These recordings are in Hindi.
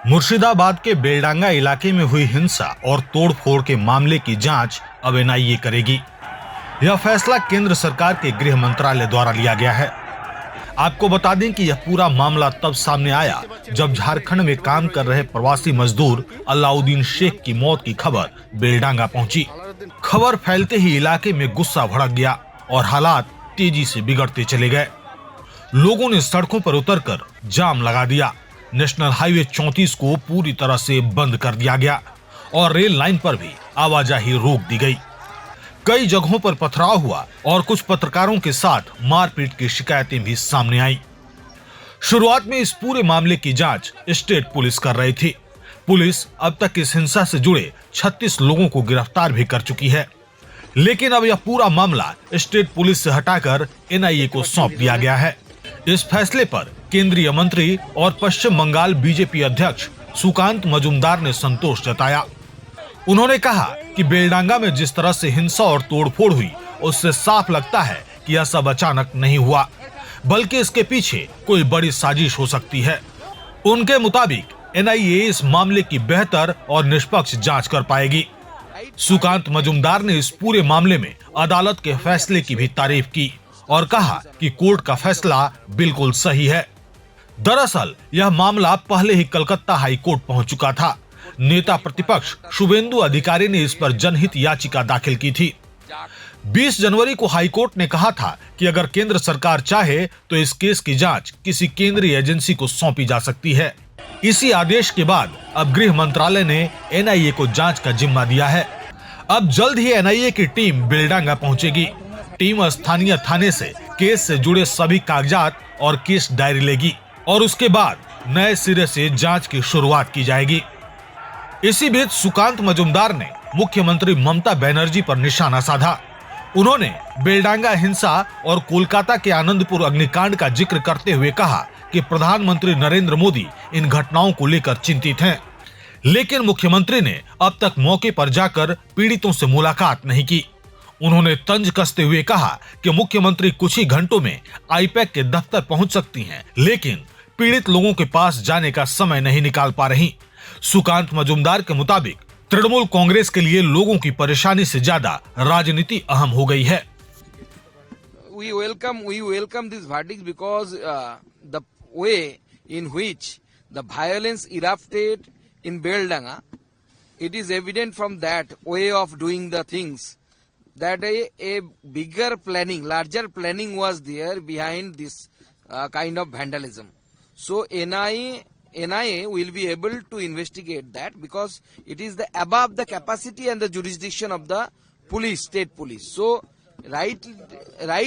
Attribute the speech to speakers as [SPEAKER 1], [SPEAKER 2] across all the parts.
[SPEAKER 1] मुर्शिदाबाद के बेलडांगा इलाके में हुई हिंसा और तोड़फोड़ के मामले की जांच अब एनआईए करेगी। यह फैसला केंद्र सरकार के गृह मंत्रालय द्वारा लिया गया है। आपको बता दें कि यह पूरा मामला तब सामने आया जब झारखंड में काम कर रहे प्रवासी मजदूर अलाउद्दीन शेख की मौत की खबर बेलडांगा पहुंची। खबर फैलते ही इलाके में गुस्सा भड़क गया और हालात तेजी से बिगड़ते चले गए। लोगों ने सड़कों पर उतरकर जाम लगा दिया। नेशनल हाईवे 34 को पूरी तरह से बंद कर दिया गया और रेल लाइन पर भी आवाजाही रोक दी गई। कई जगहों पर पथराव हुआ और कुछ पत्रकारों के साथ मारपीट की शिकायतें भी सामने आई। शुरुआत में इस पूरे मामले की जांच स्टेट पुलिस कर रही थी। पुलिस अब तक इस हिंसा से जुड़े 36 लोगों को गिरफ्तार भी कर चुकी है, लेकिन अब यह पूरा मामला स्टेट पुलिस से हटाकर एनआईए को सौंप दिया गया है। इस फैसले पर केंद्रीय मंत्री और पश्चिम बंगाल बीजेपी अध्यक्ष सुकांत मजूमदार ने संतोष जताया। उन्होंने कहा कि बेलडांगा में जिस तरह से हिंसा और तोड़फोड़ हुई, उससे साफ लगता है कि यह सब अचानक नहीं हुआ, बल्कि इसके पीछे कोई बड़ी साजिश हो सकती है। उनके मुताबिक एनआईए इस मामले की बेहतर और निष्पक्ष जांच कर पाएगी। सुकांत मजूमदार ने इस पूरे मामले में अदालत के फैसले की भी तारीफ की और कहा कि कोर्ट का फैसला बिल्कुल सही है। दरअसल यह मामला पहले ही कलकत्ता हाई कोर्ट पहुंच चुका था। नेता प्रतिपक्ष शुभेंदु अधिकारी ने इस पर जनहित याचिका दाखिल की थी। 20 जनवरी को हाई कोर्ट ने कहा था कि अगर केंद्र सरकार चाहे तो इस केस की जांच किसी केंद्रीय एजेंसी को सौंपी जा सकती है। इसी आदेश के बाद अब गृह मंत्रालय ने एनआईए को जांच का जिम्मा दिया है। अब जल्द ही एनआईए की टीम बेलडांगा पहुंचेगी। टीम स्थानीय थाने से केस से जुड़े सभी कागजात और केस डायरी लेगी और उसके बाद नए सिरे से जांच की शुरुआत की जाएगी। इसी बीच सुकांत मजूमदार ने मुख्यमंत्री ममता बनर्जी पर निशाना साधा। उन्होंने बेलडांगा हिंसा और कोलकाता के आनंदपुर अग्निकांड का जिक्र करते हुए कहा कि प्रधानमंत्री नरेंद्र मोदी इन घटनाओं को लेकर चिंतित हैं, लेकिन मुख्यमंत्री ने अब तक मौके पर जाकर पीड़ितों से मुलाकात नहीं की। उन्होंने तंज कसते हुए कहा कि मुख्यमंत्री कुछ ही घंटों में आईपैक के दफ्तर पहुंच सकती हैं, लेकिन पीड़ित लोगों के पास जाने का समय नहीं निकाल पा रही। सुकांत मजूमदार के मुताबिक तृणमूल कांग्रेस के लिए लोगों की परेशानी से ज्यादा राजनीति अहम हो गई है।
[SPEAKER 2] We welcome this verdict because the way in which the violence erupted in Beldanga, it is evident from that way of doing the things that a bigger planning, larger planning was there behind this kind of vandalism. So NIA will be able to investigate that because it is above the capacity and the jurisdiction of the police, state police. So right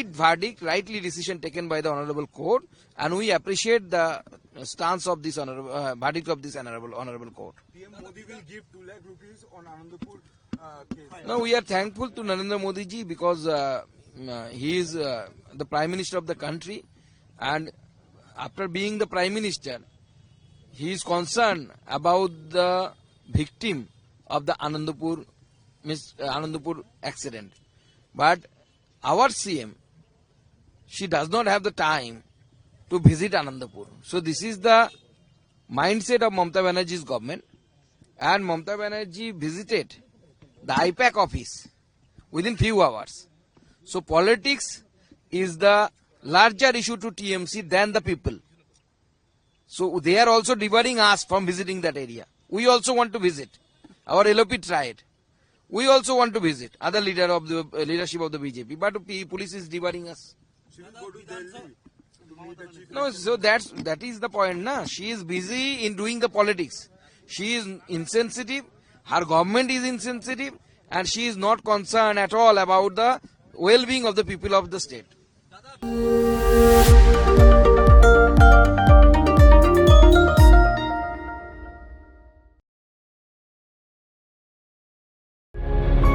[SPEAKER 2] verdict, rightly decision taken by the honorable court, and we appreciate the stance of this verdict of this honorable court. PM Modi will give 2 lakh rupees on Anandapur case. No, we are thankful to Narendra Modi ji because he is the Prime Minister of the country, and after being the Prime Minister, he is concerned about the victim of the Anandapur accident. But our CM, she does not have the time to visit Anandapur. So this is the mindset of Mamata Banerjee's government, and Mamata Banerjee visited the IPAC office within few hours. So politics is the larger issue to TMC than the people. So they are also debarring us from visiting that area. We also want to visit. Our LOP tried. We also want to visit other leadership of the BJP, but police is debarring us. No, so that is the point, na. She is busy in doing the politics. She is insensitive. Her government is insensitive, and she is not concerned at all about the well-being of the people of the state.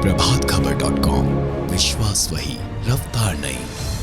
[SPEAKER 3] प्रभातखबर.com, विश्वास वही, रफ्तार नहीं।